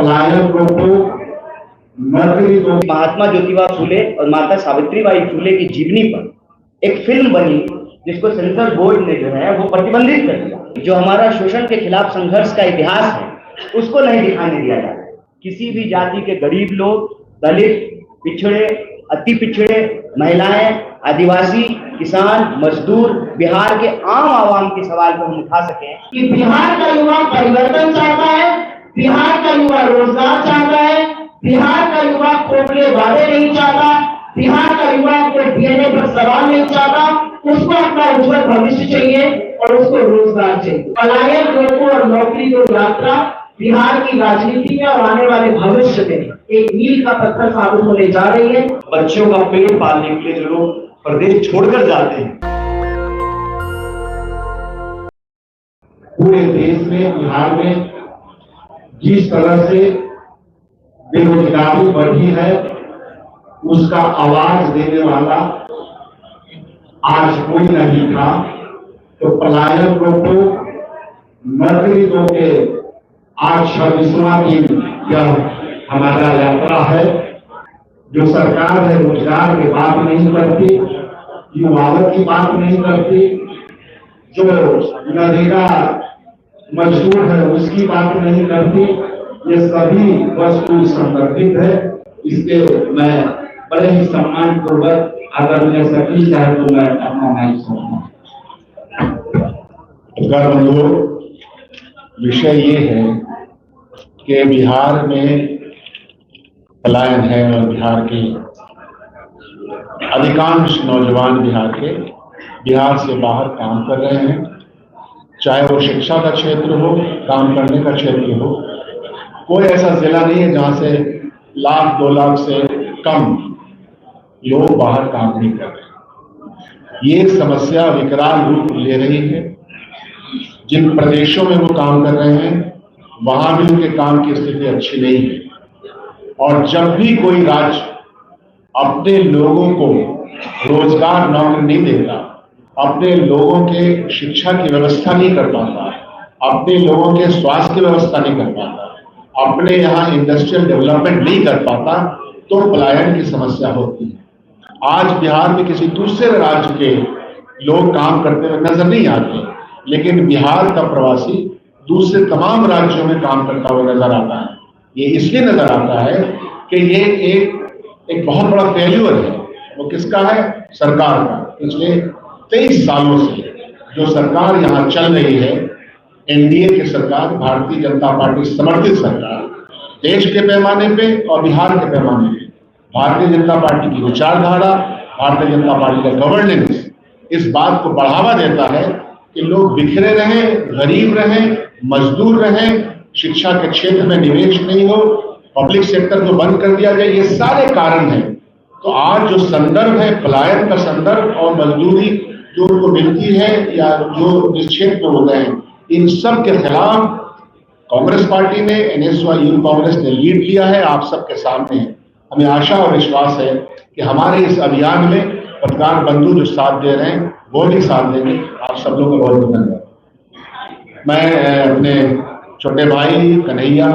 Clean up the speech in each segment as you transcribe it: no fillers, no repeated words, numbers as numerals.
पलायन रोको, नौकरी दो। महात्मा ज्योतिबा फूले और माता सावित्रीबाई फूले की जीवनी पर एक फिल्म बनी जिसको सेंसर बोर्ड ने जो है वो प्रतिबंधित कर दिया। जो हमारा शोषण के खिलाफ संघर्ष का इतिहास है उसको नहीं दिखाने दिया जाता। किसी भी जाति के गरीब लोग, दलित, पिछड़े, अति पिछड़े, महिलाएं, आदिवासी, किसान, मजदूर, बिहार के आम आवाम के सवाल को हम उठा सकें कि बिहार का युवा परिवर्तन चाहता है, बिहार का युवा रोजगार चाहता है, बिहार का युवा खोखले वादे नहीं चाहता, बिहार का युवा को डीएनए पर सवाल नहीं चाहता, उसको अपना उज्जवल भविष्य चाहिए और उसको रोजगार चाहिए। पलायन रोको और नौकरी दो यात्रा बिहार की राजनीति में और आने वाले भविष्य में एक मील का पत्थर साबित होने जा रही है। बच्चों का पेट पालने के लिए जो लोग प्रदेश छोड़कर जाते हैं, पूरे देश में, बिहार में जिस तरह से बेरोजगारी बढ़ी है उसका आवाज देने वाला आज कोई नहीं था। तो पलायन रोको, नौकरी दो के आज 26वां दिन यह हमारा यात्रा है। जो सरकार है रोजगार की बात नहीं करती, युवाओं की बात नहीं करती, जो नरेगा मजदूर है उसकी बात नहीं करती। ये सभी वस्तु संदर्भित है। इसके मैं बड़े ही सम्मान पूर्वक अगर मैं सभी चाहे तो मैं अपना नाम सुनूंगा। विषय ये है कि बिहार में पलायन है और बिहार के अधिकांश नौजवान बिहार से बाहर काम कर रहे हैं। चाहे वो शिक्षा का क्षेत्र हो, काम करने का क्षेत्र हो, कोई ऐसा जिला नहीं है जहां से 1,00,000 2 लाख से कम लोग बाहर काम नहीं कर रहे। ये समस्या विकराल रूप ले रही है। जिन प्रदेशों में वो काम कर रहे हैं वहां भी उनके काम की स्थिति अच्छी नहीं है। और जब भी कोई राज्य अपने लोगों को रोजगार नौकरी नहीं देता, अपने लोगों के शिक्षा की व्यवस्था नहीं कर पाता, अपने लोगों के स्वास्थ्य की व्यवस्था नहीं कर पाता, अपने यहाँ इंडस्ट्रियल डेवलपमेंट नहीं कर पाता, तो पलायन की समस्या होती है। आज बिहार में किसी दूसरे राज्य के लोग काम करते हुए नजर नहीं आते, लेकिन बिहार का प्रवासी दूसरे तमाम राज्यों में काम करता हुआ नजर आता है। ये इसलिए नजर आता है कि ये एक बहुत बड़ा फेल्यूर है। वो किसका है? सरकार का। पिछले 23 सालों से जो सरकार यहाँ चल रही है, एनडीए की सरकार, भारतीय जनता पार्टी समर्थित सरकार, देश के पैमाने पे और बिहार के पैमाने पे भारतीय जनता पार्टी की विचारधारा, भारतीय जनता पार्टी का गवर्नेंस इस बात को बढ़ावा देता है कि लोग बिखरे रहें, गरीब रहें, मजदूर रहें, शिक्षा के क्षेत्र में निवेश नहीं हो, पब्लिक सेक्टर को बंद कर दिया जाए। ये सारे कारण हैं। तो आज जो संदर्भ है पलायन का संदर्भ और मजदूरी जो उनको मिलती है या जो जिस क्षेत्र में हो गए हैं, इन सब के खिलाफ कांग्रेस पार्टी ने, एनएसवाई यूथ कांग्रेस ने लीड लिया है। आप सबके सामने है। हमें आशा और विश्वास है कि हमारे इस अभियान में पत्रकार बंधु जो साथ दे रहे हैं वो भी साथ देंगे। आप सब लोगों का बहुत बहुत धन्यवाद। मैं अपने छोटे भाई कन्हैया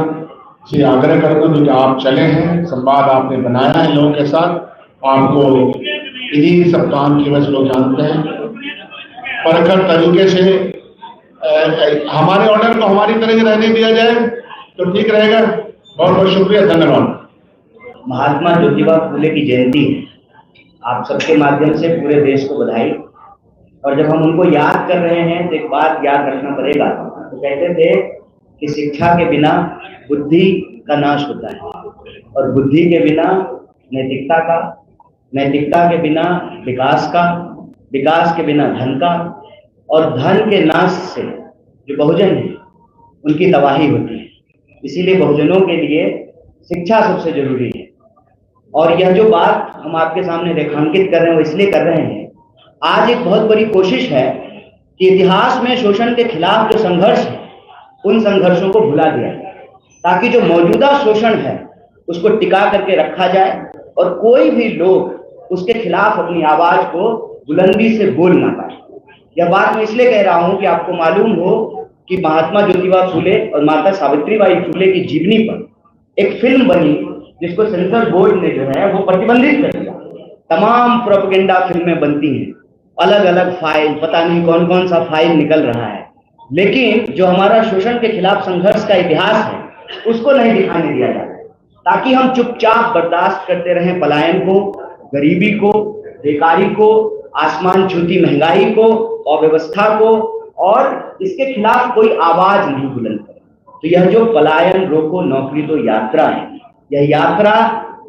से आग्रह करता हूँ कि आप चले हैं, संवाद आपने बनाया है लोगों के साथ, आपको इन्हीं सब काम की वजह लोग जानते हैं। परखर तरीके से हमारे ऑर्डर को हमारी तरह रहने दिया जाए तो ठीक रहेगा। बहुत बहुत शुक्रिया, धन्यवाद। महात्मा ज्योतिबा फूले की जयंती है। आप सबके माध्यम से पूरे देश को बधाई। और जब हम उनको याद कर रहे हैं तो एक बात याद रखना पड़ेगा। तो कहते थे कि शिक्षा के बिना बुद्धि का नाश होता है और बुद्धि के बिना नैतिकता का, नैतिकता के बिना विकास का, विकास के बिना धन का, और धन के नाश से जो बहुजन है उनकी तबाही होती है। इसीलिए बहुजनों के लिए शिक्षा सबसे जरूरी है। और यह जो बात हम आपके सामने रेखांकित कर रहे हैं वो इसलिए कर रहे हैं, आज एक बहुत बड़ी कोशिश है कि इतिहास में शोषण के खिलाफ जो संघर्ष है उन संघर्षों को भुला दिया जाए, ताकि जो मौजूदा शोषण है उसको टिका करके रखा जाए और कोई भी लोग उसके खिलाफ अपनी आवाज को बुलंदी से बोल ना पाए। यह बात मैं इसलिए कह रहा हूं कि आपको मालूम हो कि महात्मा ज्योतिबा फूले और माता सावित्रीबाई फूले की जीवनी पर एक फिल्म बनी जिसको सेंसर बोर्ड ने जो है वो प्रतिबंधित कर दिया। तमाम प्रोपेगेंडा फिल्में बनती हैं, अलग अलग फाइल, पता नहीं कौन कौन सा फाइल निकल रहा है, लेकिन जो हमारा शोषण के खिलाफ संघर्ष का इतिहास है उसको नहीं दिखाने दिया जाता, ताकि हम चुपचाप बर्दाश्त करते रहें पलायन को, गरीबी को, बेकारी को, आसमान छूती महंगाई को, अव्यवस्था को, और इसके खिलाफ कोई आवाज नहीं बुलंद करे। तो यह जो पलायन रोको नौकरी दो यात्रा है, यह यात्रा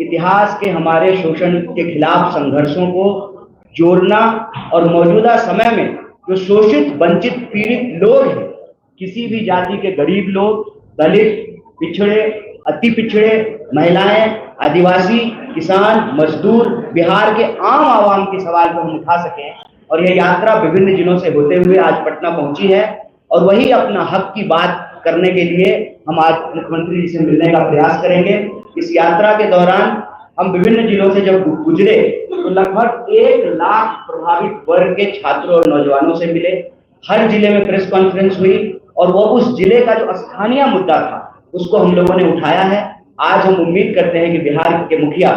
इतिहास के हमारे शोषण के खिलाफ संघर्षों को जोड़ना और मौजूदा समय में जो शोषित, वंचित, पीड़ित लोग हैं, किसी भी जाति के गरीब लोग, दलित, पिछड़े, अति पिछड़े, महिलाएं, आदिवासी, किसान, मजदूर, बिहार के आम आवाम के सवाल को हम उठा सकें। और यह यात्रा विभिन्न जिलों से होते हुए आज पटना पहुंची है, और वही अपना हक की बात करने के लिए हम आज मुख्यमंत्री जी से मिलने का प्रयास करेंगे। इस यात्रा के दौरान हम विभिन्न जिलों से जब गुजरे तो लगभग 1 लाख प्रभावित वर्ग के छात्रों और नौजवानों से मिले। हर जिले में प्रेस कॉन्फ्रेंस हुई और वो उस जिले का जो स्थानीय मुद्दा था उसको हम लोगों ने उठाया है। आज हम उम्मीद करते हैं कि बिहार के मुखिया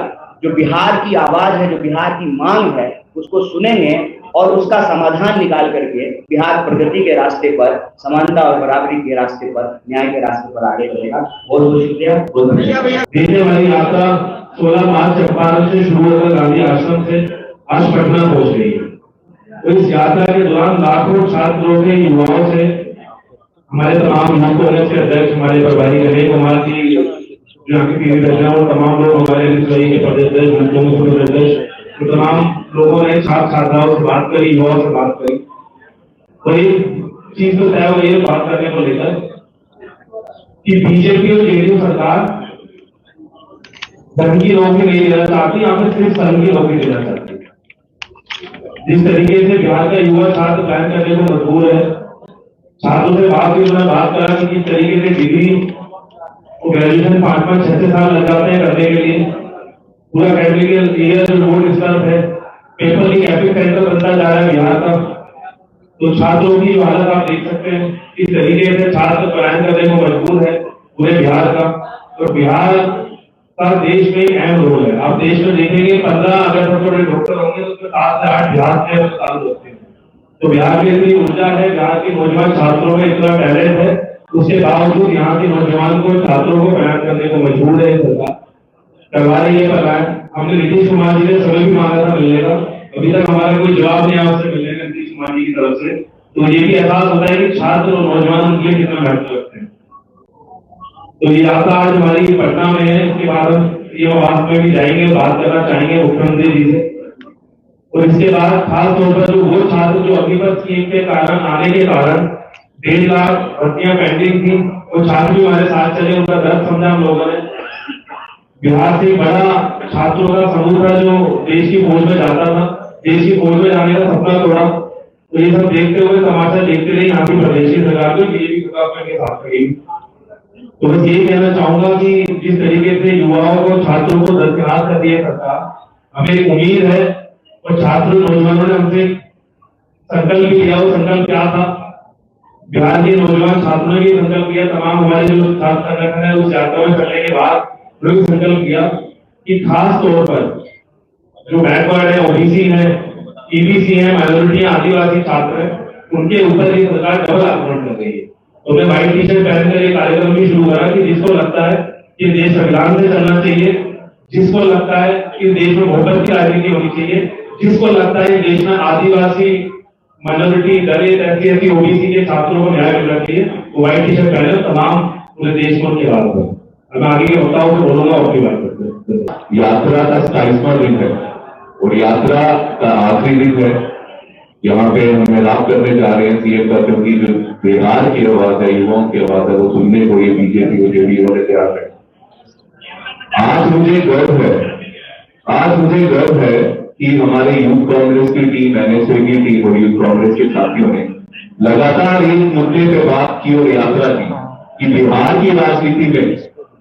जो बिहार की आवाज है, जो बिहार की मांग है, उसको सुनेंगे और उसका समाधान निकाल करके बिहार प्रगति के रास्ते पर, समानता और बराबरी के रास्ते पर, न्याय के रास्ते पर आगे बढ़ेगा। बहुत बहुत शुक्रिया। देने वाली यात्रा 16 मार्च चंपारण से शुरू होकर गांधी आश्रम से आज पटना पहुंच गई है। तो इस यात्रा के दौरान लाखों छात्रों के, युवाओं से, हमारे तमाम यूथ कांग्रेस के अध्यक्ष हमारे प्रभारी गणेश कुमार जी, जो यहाँ की पीढ़ी रचना, और तमाम लोग हमारे के प्रदेश, तो तमाम लोगों ने छात्र छात्राओं से बात करी, युवाओं से बात करी। और एक चीज तो तय हुई है बात करने को लेकर कि बीजेपी और जेडीयू सरकार धन की नौकरी नहीं देना चाहती, यहाँ पे सिर्फ धन की नौकरी देना चाहती है। जिस तरीके से बिहार का युवा छात्र प्लान करने को मजबूर है, छात्रों से बात की, उन्होंने बात करा कि किस तरीके से डिग्री को ग्रेजुएशन 5-5, 6 साल लग जाते हैं करने के लिए। पूरा एकेडमिक ईयर जो रोड डिस्टर्ब है, पेपर लीक एपिक सेंटर बनता जा रहा है बिहार का। तो छात्रों की हालत आप देख सकते हैं, किस तरीके से छात्र पलायन करने को मजबूर है पूरे बिहार का। और बिहार का देश में अहम रोल है। आप देश में देखेंगे 15 अगर छोटे डॉक्टर होंगे तो उसमें 7 से 8 बिहार से अस्पताल होते हैं। तो बिहार की इतनी ऊर्जा है, बिहार के नौजवान छात्रों में इतना टैलेंट है, उसके बावजूद यहाँ के नौजवान को, छात्रों को पलायन करने को मजबूर है सरकार, करवा रही है पलायन। हमने नीतीश कुमार जी ने समय भी मांगा था मिलने का, अभी तक हमारा कोई जवाब नहीं आया उससे मिलने का नीतीश कुमार जी की तरफ से। तो ये भी एहसास होता है कि छात्र और नौजवान उनके लिए कितना महत्व रखते हैं। तो ये यात्रा आज हमारी पटना में है, इसके बाद हम ये आवास में भी जाएंगे, बात करना चाहेंगे मुख्यमंत्री जी से। और इसके बाद खास तौर पर जो वो छात्र जो अग्निपथ स्कीम के कारण आने के कारण 1.5 लाख भर्तियां पेंडिंग थी, वो छात्र भी हमारे साथ चले, उनका दर्द समझा हम लोगों ने। बिहार से बड़ा छात्रों का समूह था जो देश की फौज में जाता था, देश की फौज में जाने का सपना तोड़ा। तो ये सब देखते हुए, तमाशा देखते रहे यहाँ की प्रदेश सरकार को, बीजेपी सरकार के साथ रहेगी। तो बस यही कहना चाहूंगा कि जिस तरीके से युवाओं को, छात्रों को दरकिनार कर दिया सरकार, हमें एक उम्मीद है। और छात्रों, नौजवानों ने हमसे संकल्प भी लिया। वो संकल्प क्या था? बिहार के नौजवान छात्रों ने भी संकल्प किया, तमाम हमारे जो छात्र संगठन है उस यात्रा में करने के बाद उन्होंने संकल्प किया कि खास तौर पर जो बैकवर्ड है, ओबीसी है, ईबीसी है, माइनॉरिटी, आदिवासी छात्र है, उनके ऊपर ये सरकार डबल आक्रमण कर रही है। तो मैं व्हाइट टी शर्ट पहनकर एक कार्यक्रम भी शुरू करा कि जिसको लगता है कि देश संविधान से चलना चाहिए, जिसको लगता है कि देश में बहुमत की राजनीति होनी चाहिए, जिसको लगता है देश में आदिवासी, माइनॉरिटी, दलित, एससी, ओबीसी के छात्रों को न्याय मिलना चाहिए, वो व्हाइट टी शर्ट पहने, तमाम पूरे देश में उनकी बात करें। मैं आगे के वक्ताओं से बोलूंगा, आपकी बात करते हैं। यात्रा का 27वां दिन है और यात्रा का आखिरी दिन है। यहाँ पे हम मिलाप करने जा रहे हैं सीएम का, क्योंकि जो बिहार की आवाज है, युवाओं की आवाज है, वो सुनने को ये बीजेपी और जेडीयू वाले तैयार है। आज मुझे गर्व है कि हमारे यूथ कांग्रेस की टीम, एनएसए की टीम और यूथ कांग्रेस के साथियों ने लगातार इस मुद्दे पे बात की और यात्रा की कि बिहार की राजनीति में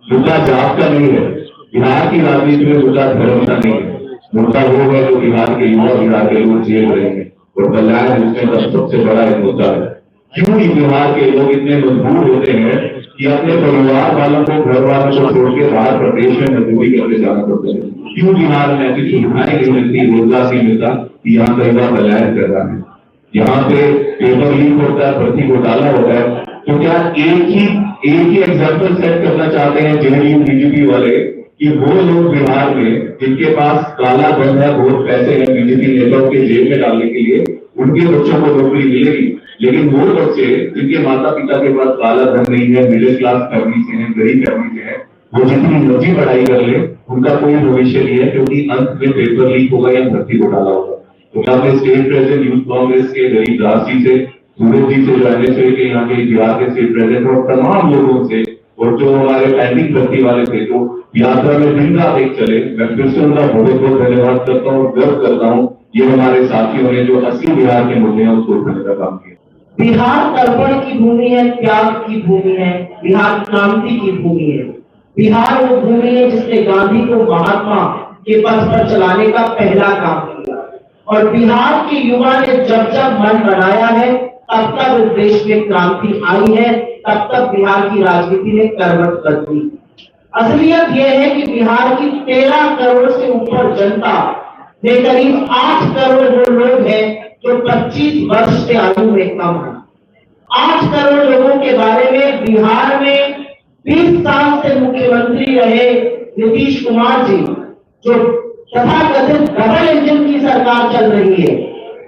मुद्दा जात का नहीं है, बिहार की राजनीति में मुद्दा धर्म का नहीं है। मुद्दा वो है जो बिहार के युवा, बिहार के लोग झेल रहे हैं, और कल्याण उसमें सबसे बड़ा एक मुद्दा है। क्यों बिहार के लोग इतने मजबूर होते हैं कि अपने परिवार वालों को, घर वालों को छोड़ के बाहर प्रदेश में मजदूरी करने जाना पड़ता है। क्यों बिहार में ऐसी सुविधाएं नहीं मिलती, रोजगार नहीं मिलता, यहाँ का युवा पलायन कर रहा है। यहाँ पे पेपर लीक होता है, भर्ती घोटाला होता है। तो क्या एक ही एग्जाम्पल सेट करना चाहते हैं जेडीयू बीजेपी वाले कि वो लोग बिहार में जिनके पास काला धन है, बहुत पैसे हैं बीजेपी नेताओं के जेब में डालने के लिए, उनके बच्चों को नौकरी मिलेगी, लेकिन वो बच्चे जिनके माता पिता के पास काला धन नहीं है, मिडिल क्लास फैमिली से हैं, गरीब फैमिली से हैं, वो जितनी मर्जी पढ़ाई कर ले, उनका कोई भविष्य नहीं है, क्योंकि अंत में पेपर लीक होगा या भर्ती घोटाला होगा। तो मैं अपने स्टेट प्रेसिडेंट यूथ कांग्रेस के गरीब दास जी से, सूरज जी से, जो एनएसए के यहाँ के बिहार के स्टेट प्रेसिडेंट और तमाम लोगों से, और जो हमारे पेंडिंग भर्ती वाले थे, तो यात्रा में दिन रात एक चले, मैं फिर से उनका बहुत बहुत धन्यवाद करता हूँ और गर्व करता हूँ। ये हमारे साथियों ने जो असली बिहार के मुद्दे हैं उसको उठाने का काम किया। बिहार तर्पण की भूमि है, त्याग की भूमि है, बिहार क्रांति की भूमि है। बिहार वो भूमि है जिसने गांधी को महात्मा के पथ पर चलाने का पहला काम किया, और बिहार के युवा ने जब जब मन बनाया है तब तक इस देश में क्रांति आई है, तब तक बिहार की राजनीति ने करवट बदली। असलियत यह है कि बिहार की 13 करोड़ से ऊपर जनता में करीब 8 करोड़ वो लोग हैं जो 25 वर्ष से आयु में कम है। 8 करोड़ लोगों के बारे में बिहार में 20 साल से मुख्यमंत्री रहे नीतीश कुमार जी, जो तथाकथित डबल इंजन की सरकार चल रही है,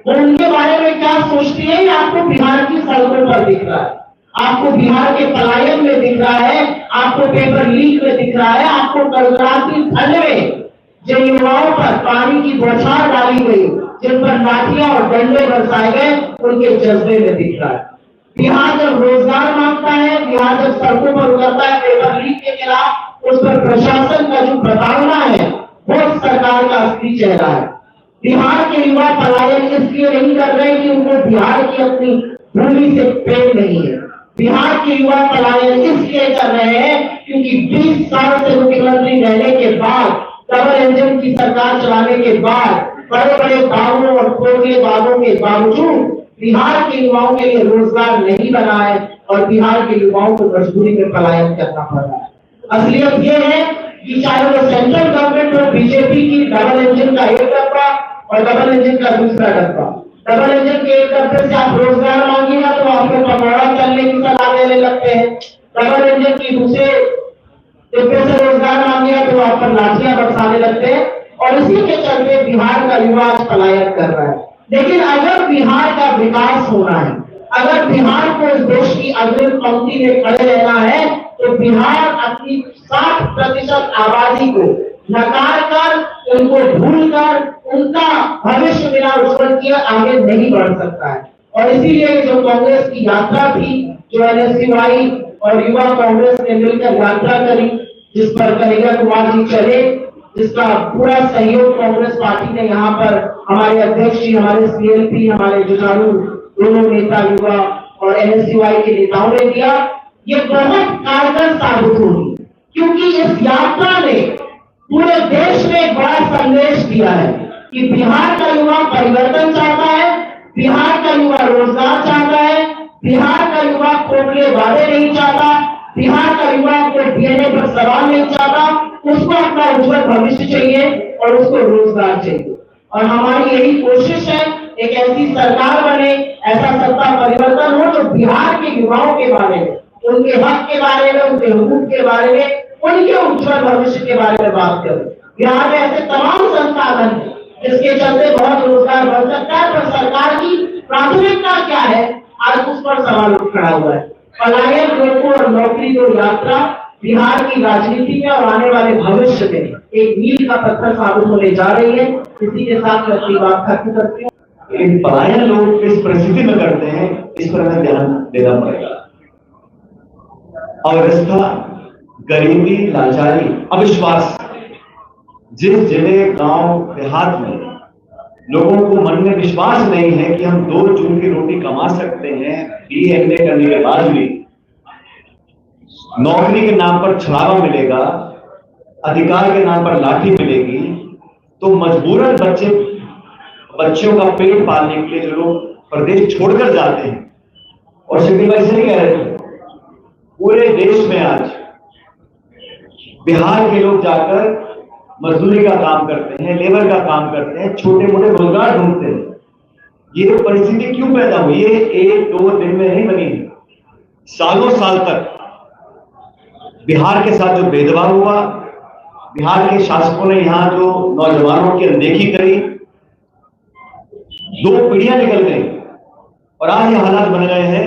वो उनके बारे में क्या सोचती है? आपको बिहार की सड़कों पर दिख रहा है, आपको बिहार के पलायन में दिख रहा है, आपको पेपर लीक में दिख रहा है, आपको कलकराती ठंड में जिन युवाओं पर पानी की बौछार डाली गई, जिन पर लाठियां और डंडे बरसाए गए, उनके जज्बे में दिख रहा है। बिहार जब रोजगार मांगता है, बिहार जब सड़कों पर उतरता है पेपर लीक के खिलाफ, उस पर प्रशासन का जो प्रताड़ना है वो सरकार का असली चेहरा है। बिहार के युवा पलायन इसलिए नहीं कर रहे कि उनको बिहार की अपनी भूमि से प्रेम नहीं है। बिहार के युवा पलायन इसलिए कर रहे हैं क्योंकि 20 साल से मुख्यमंत्री रहने के बाद, डबल इंजन की सरकार चलाने के बाद, बड़े बड़े दावों और खोखले वादों के बावजूद बिहार के युवाओं के लिए रोजगार नहीं बना है और बिहार के युवाओं को मजबूरी में पलायन करना पड़ रहा है। असलियत यह है कि चाहे वो सेंट्रल गवर्नमेंट और बीजेपी की डबल इंजन का एक डब्बा और डबल इंजन का दूसरा डब्बा, डबल इंजन के एक डब्बे से आप रोजगार मांगिएगा तो आपको पकौड़ा करने की सलाह देने लगते हैं, डबल इंजन की दूसरे डिब्बे से रोजगार मांगिएगा तो आप पर लाठियां बरसाने लगते हैं, और इसी के चलते बिहार का युवा पलायन कर रहा है। लेकिन अगर बिहार का विकास होना है, अगर बिहार को इस देश की अग्रिम पंक्ति में खड़े रहना है, तो बिहार अपनी 60% आबादी को नकार कर, उनको भूलकर, उनका भविष्य बिना उज्जवल किए आगे नहीं बढ़ सकता है। और इसीलिए जो कांग्रेस की यात्रा थी, जो एनएसयूआई और युवा कांग्रेस ने मिलकर यात्रा करी, जिस पर कन्हैया कुमार जी चले, जिसका पूरा सहयोग कांग्रेस पार्टी ने यहाँ पर हमारे अध्यक्ष जी, हमारे सीएलपी, हमारे जुझारू दोनों नेता युवा और एनएसयूआई के नेताओं ने दिया, ये बहुत कारगर साबित होगी, क्योंकि इस यात्रा ने पूरे देश में एक बड़ा संदेश दिया है कि बिहार का युवा परिवर्तन चाहता है, बिहार का युवा रोजगार चाहता है, बिहार का युवा खोखले वादे नहीं चाहता, बिहार का युवा को डीएनए पर सवाल नहीं चाहता, उसको अपना उज्जवल भविष्य चाहिए और उसको रोजगार चाहिए। और हमारी यही कोशिश है, एक ऐसी सरकार बने, ऐसा सत्ता परिवर्तन हो जो बिहार के युवाओं के बारे में, उनके हक के बारे में, उनके हुकूक के बारे में, उनके उज्जवल भविष्य के बारे में बात करें। बिहार में ऐसे तमाम संसाधन हैं जिसके चलते बहुत रोजगार बढ़ सकता है, पर सरकार की प्राथमिकता क्या है, आज उस पर सवाल उठ खड़ा हुआ है। पलायन रोको और नौकरी दो यात्रा बिहार की राजनीति में और आने वाले भविष्य में एक मील का पत्थर साबित होने जा रही है। इसी के साथ मैं अपनी बात खत्म करती हूँ। लेकिन पलायन लोग किस परिस्थिति में करते हैं, इस पर हमें ध्यान देना पड़ेगा। अवस्था, गरीबी, लाचारी, अविश्वास, जिस जिले, गांव, देहात में लोगों को मन में विश्वास नहीं है कि हम 2 जून की रोटी कमा सकते हैं, BA करने के बाद भी नौकरी के नाम पर छलावा मिलेगा, अधिकार के नाम पर लाठी मिलेगी, तो मजबूरन बच्चों का पेट पालने के लिए जो लोग प्रदेश छोड़कर जाते हैं, और शकील भाई सही कह रहे थे, पूरे देश में आज बिहार के लोग जाकर मजदूरी का काम करते हैं, लेबर का काम करते हैं, छोटे मोटे रोजगार ढूंढते हैं। ये परिस्थिति क्यों पैदा हुई? ये 1-2 दिन में नहीं बनी, सालों साल तक बिहार के साथ जो भेदभाव हुआ, बिहार के शासकों ने यहां जो नौजवानों की अनदेखी करी, 2 पीढ़ियां निकल गई और आज ये हालात बन गए हैं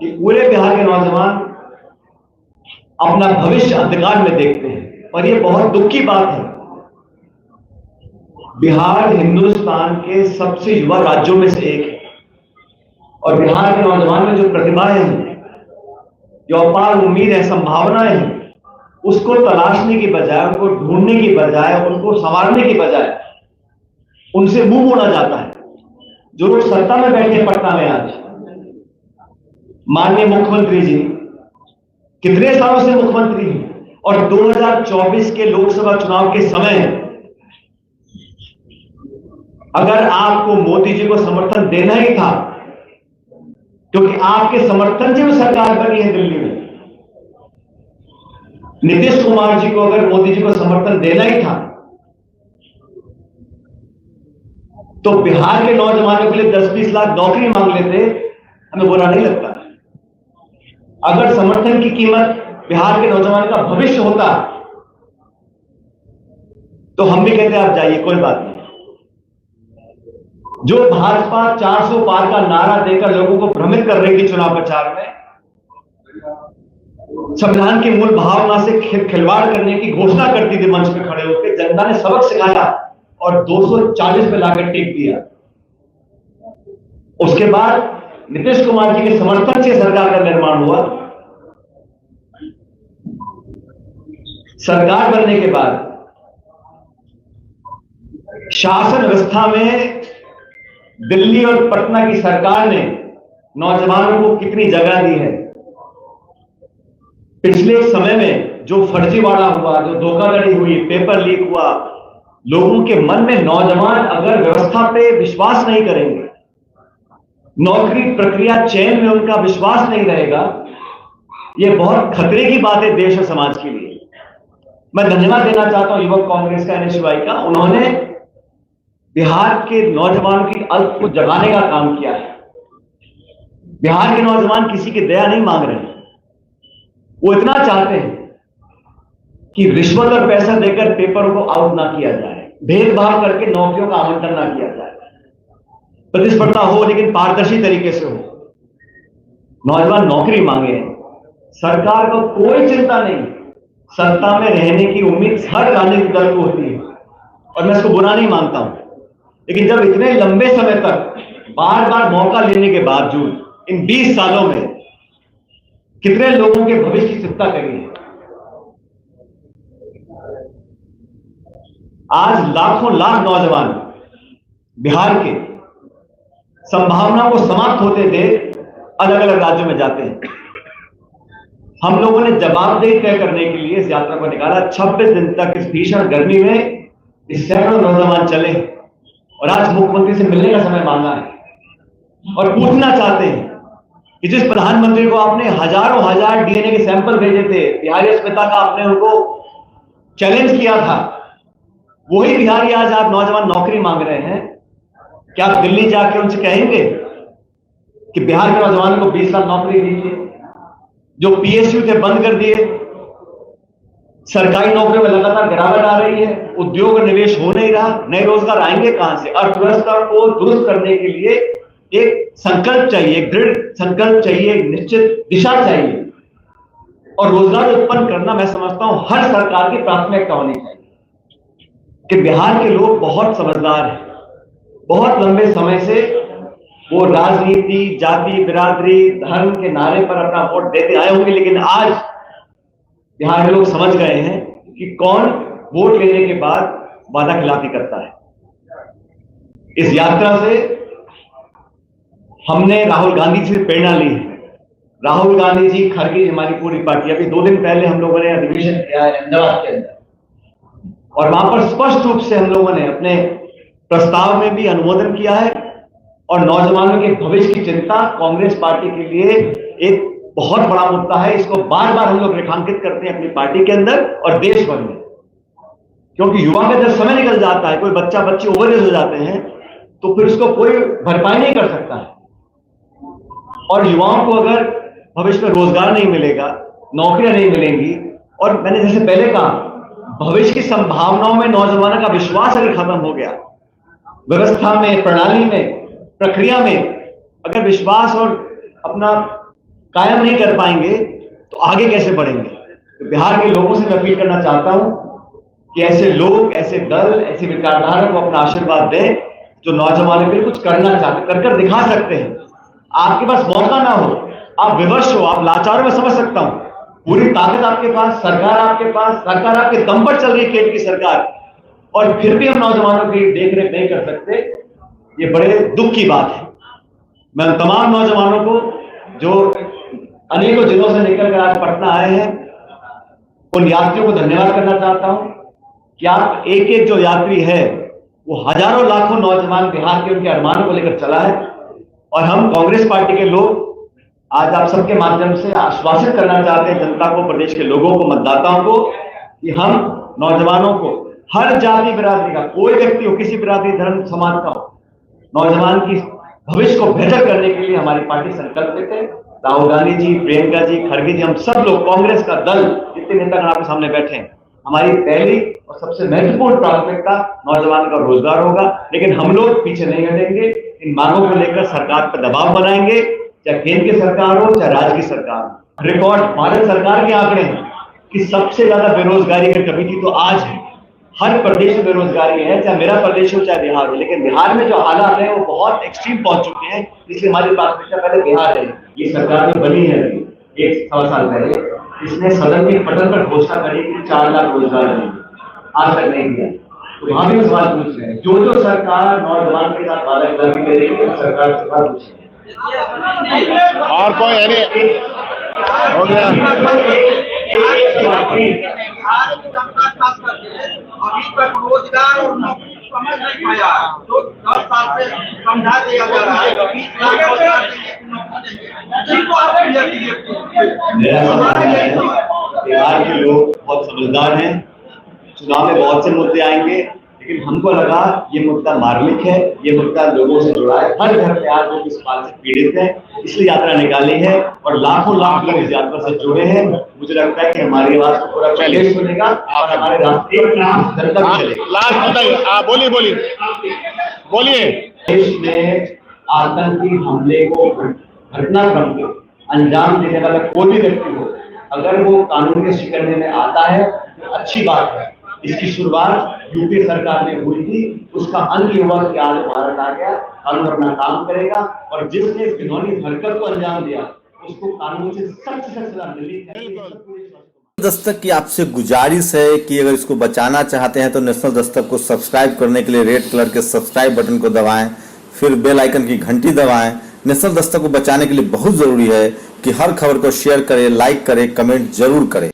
कि पूरे बिहार के नौजवान अपना भविष्य अंधकार में देखते हैं। और ये बहुत दुख की बात है। बिहार हिंदुस्तान के सबसे युवा राज्यों में से एक है और बिहार के नौजवान में जो प्रतिभाएं हैं, जो अपार उम्मीद है, संभावनाएं हैं, उसको तलाशने की बजाय, उनको ढूंढने की बजाय, उनको संवारने की बजाय उनसे मुंह मोड़ा जाता है। जो लोग सत्ता में बैठे पटना में आज, माननीय मुख्यमंत्री जी कितने सालों से मुख्यमंत्री हैं और 2024 के लोकसभा चुनाव के समय अगर आपको मोदी जी को समर्थन देना ही था, क्योंकि आपके समर्थन से वो सरकार बनी है दिल्ली में, नीतीश कुमार जी को अगर मोदी जी को समर्थन देना ही था तो बिहार के नौजवानों के लिए 10-20 लाख नौकरी मांग लेते, हमें बुरा नहीं लगता। अगर समर्थन की कीमत बिहार के नौजवान का भविष्य होता तो हम भी कहते आप जाइए, कोई बात नहीं। जो भाजपा 400 पार का नारा देकर लोगों को भ्रमित कर रही थी चुनाव प्रचार में, संविधान की मूल भावना से खिलवाड़ करने की घोषणा करती थी मंच पे खड़े होकर, जनता ने सबक सिखाया और 240 पे लाकर टिक दिया। उसके बाद नीतीश कुमार जी के समर्थन से सरकार का निर्माण हुआ। सरकार बनने के बाद शासन व्यवस्था में दिल्ली और पटना की सरकार ने नौजवानों को कितनी जगह दी है। पिछले समय में जो फर्जीवाड़ा हुआ, जो धोखाधड़ी हुई, पेपर लीक हुआ, लोगों के मन में नौजवान अगर व्यवस्था पे विश्वास नहीं करेंगे, नौकरी प्रक्रिया चयन में उनका विश्वास नहीं रहेगा, यह बहुत खतरे की बात है देश और समाज के लिए। मैं धन्यवाद देना चाहता हूं युवक कांग्रेस का, NSY का। उन्होंने बिहार के नौजवानों की अल्प को जगाने का काम किया है। बिहार के नौजवान किसी की दया नहीं मांग रहे हैं, वो इतना चाहते हैं कि रिश्वत और पैसा देकर पेपरों को आउट ना किया जाए, भेदभाव करके नौकरियों का आवंटन ना किया जाए, प्रतिस्पर्धा हो लेकिन पारदर्शी तरीके से हो। नौजवान नौकरी मांगे, सरकार को कोई चिंता नहीं, सत्ता में रहने की उम्मीद हर राजनीतिक दल को होती है और मैं इसको बुरा नहीं मानता हूं, लेकिन जब इतने लंबे समय तक बार बार मौका लेने के बावजूद इन 20 सालों में कितने लोगों के भविष्य की चिंता करी है। आज लाखों लाख नौजवान बिहार के संभावना को समाप्त होते देख अलग अलग राज्यों में जाते हैं। हम लोगों ने जवाबदेही तय करने के लिए इस यात्रा को निकाला। 26 दिन तक इस भीषण गर्मी में इस सैकड़ों नौजवान चले और आज मुख्यमंत्री से मिलने का समय मांगा है और पूछना चाहते हैं कि जिस प्रधानमंत्री को आपने हजारों हजार DNA के सैंपल भेजे थे, बिहारी अस्मिता का आपने उनको चैलेंज किया था, वही बिहारी आज आप नौजवान नौकरी मांग रहे हैं। क्या आप दिल्ली जाकर उनसे कहेंगे कि बिहार के नौजवानों को 20 लाख नौकरी दीजिए? जो PSU थे बंद कर दिए, सरकारी नौकरियों में लगातार गिरावट आ रही है, उद्योग और निवेश हो नहीं रहा, नए रोजगार आएंगे कहां से? अर्थव्यवस्था को दुरुस्त करने के लिए एक संकल्प चाहिए, एक दृढ़ संकल्प चाहिए, एक निश्चित दिशा चाहिए और रोजगार उत्पन्न करना मैं समझता हूं हर सरकार की प्राथमिकता होनी चाहिए। कि बिहार के लोग बहुत समझदार हैं, बहुत लंबे समय से वो राजनीति, जाति, बिरादरी, धर्म के नारे पर अपना वोट देते आए होंगे, लेकिन आज बिहार के लोग समझ गए हैं कि कौन वोट लेने के बाद वादा खिलाफी करता है। इस यात्रा से हमने राहुल गांधी जी से प्रेरणा ली है। राहुल गांधी जी, खड़गे, हमारी पूरी पार्टी, अभी 2 दिन पहले हम लोगों ने अधिवेशन किया है अहमदाबाद के अंदर और वहां पर स्पष्ट रूप से हम लोगों ने अपने प्रस्ताव में भी अनुमोदन किया है और नौजवानों के भविष्य की चिंता कांग्रेस पार्टी के लिए एक बहुत बड़ा मुद्दा है। इसको बार बार हम लोग रेखांकित करते हैं अपनी पार्टी के अंदर और देश भर में, क्योंकि युवा का जब समय निकल जाता है, कोई बच्चा बच्ची ओवर एज हो जाते हैं, तो फिर उसको कोई भरपाई नहीं कर सकता है। और युवाओं को अगर भविष्य में रोजगार नहीं मिलेगा, नौकरियां नहीं मिलेंगी, और मैंने जैसे पहले कहा, भविष्य की संभावनाओं में नौजवानों का विश्वास अगर खत्म हो गया, व्यवस्था में, प्रणाली में, प्रक्रिया में अगर विश्वास और अपना कायम नहीं कर पाएंगे तो आगे कैसे बढ़ेंगे। तो बिहार के लोगों से मैं अपील करना चाहता हूं कि ऐसे लोग, ऐसे दल, ऐसी विचारधारा को अपना आशीर्वाद दें जो नौजवानों के लिए कुछ करना चाहते, कर दिखा सकते हैं। आपके पास मौका ना हो, आप विवश हो, आप लाचार, में समझ सकता हूं, पूरी ताकत आपके पास, सरकार आपके पास, सरकार आपके दम पर चल रही है, केंद्र की सरकार, और फिर भी हम नौजवानों की देखरेख नहीं कर सकते, ये बड़े दुख की बात है। मैं उन तमाम नौजवानों को जो अनेकों जिलों से निकल कर आज पटना आए हैं, उन यात्रियों को धन्यवाद करना चाहता हूं कि आप एक एक जो यात्री है वो हजारों लाखों नौजवान बिहार के उनके अरमानों को लेकर चला है। और हम कांग्रेस पार्टी के लोग आज आप सबके माध्यम से आश्वासित करना चाहते हैं जनता को, प्रदेश के लोगों को, मतदाताओं को, कि हम नौजवानों को, हर जाति बिरादरी का कोई व्यक्ति हो, किसी बिरादरी, धर्म, समाज का हो, नौजवान की भविष्य को बेहतर करने के लिए हमारी पार्टी संकल्प लेते हैं। राहुल गांधी जी, प्रियंका जी, खड़गे जी, हम सब लोग, कांग्रेस का दल, जितने नेता आपके सामने बैठे हैं, हमारी पहली और सबसे महत्वपूर्ण प्राथमिकता नौजवान का रोजगार होगा। लेकिन हम लोग पीछे नहीं हटेंगे, इन मांगों को लेकर सरकार पर दबाव बनाएंगे, चाहे केंद्र की सरकार हो, चाहे राज्य की सरकार हो। रिकॉर्ड भारत सरकार के आंकड़े हैं कि सबसे ज्यादा बेरोजगारी अगर कभी थी तो आज है। हर प्रदेश में बेरोजगारी है, चाहे मेरा प्रदेश हो चाहे बिहार हो, लेकिन बिहार में जो हालात है वो बहुत एक्सट्रीम पहुंच चुके हैं, इसलिए हमारी प्राथमिकता पहले बिहार है। ये सरकार जो बनी है एक सवा साल पहले, इसने सदन के पटल पर घोषणा करी कि 4 लाख रोजगार देंगे, आज तक नहीं दिया। तो वहां भी सवाल पूछ रहे हैं, जो सरकार नौजवान के साथ वादा करेगी, सरकार से सवाल पूछे और कोई हो गया। अभी तक रोजगार और नौकरी समझ नहीं पाया, तो 10 साल से समझा दिया जा रहा है। बिहार के लोग बहुत समझदार हैं, चुनाव में बहुत से मुद्दे आएंगे, लेकिन हमको लगा ये मुद्दा मार्मिक है, ये मुद्दा लोगों से जुड़ा है। हर घर में आज लोग इस बात से पीड़ित हैं, इसलिए यात्रा निकाली है और लाखों लाख लोग इस यात्रा से जुड़े हैं। मुझे लगता है कि हमारी आवाज को पूरा प्रदेश सुनेगा और हमारे राष्ट्रीय जनता भी चलेगा। लास्ट बताइए, आप बोलिए। देश में आतंकी हमले को, घटनाक्रम को अंजाम देने वाला कोई भी व्यक्ति हो, अगर वो कानून के शिकंजे में आता है तो अच्छी बात है। इसकी शुरुआत यूपी सरकार ने हुई थी, उसका अंत युवा के आज भारत आ गया, कानून अपना काम करेगा और जिसने इस घिनौनी हरकत को अंजाम दिया उसको कानून से सख्त सजा मिलेगी। दस्तक की आपसे गुजारिश है कि अगर इसको बचाना चाहते हैं तो नेशनल दस्तक को सब्सक्राइब करने के लिए रेड कलर के सब्सक्राइब बटन को दबाएं, फिर बेल आइकन की घंटी दबाएं। नेशनल दस्तक को बचाने के लिए बहुत जरूरी है कि हर खबर को शेयर करें, लाइक करें, कमेंट जरूर करें।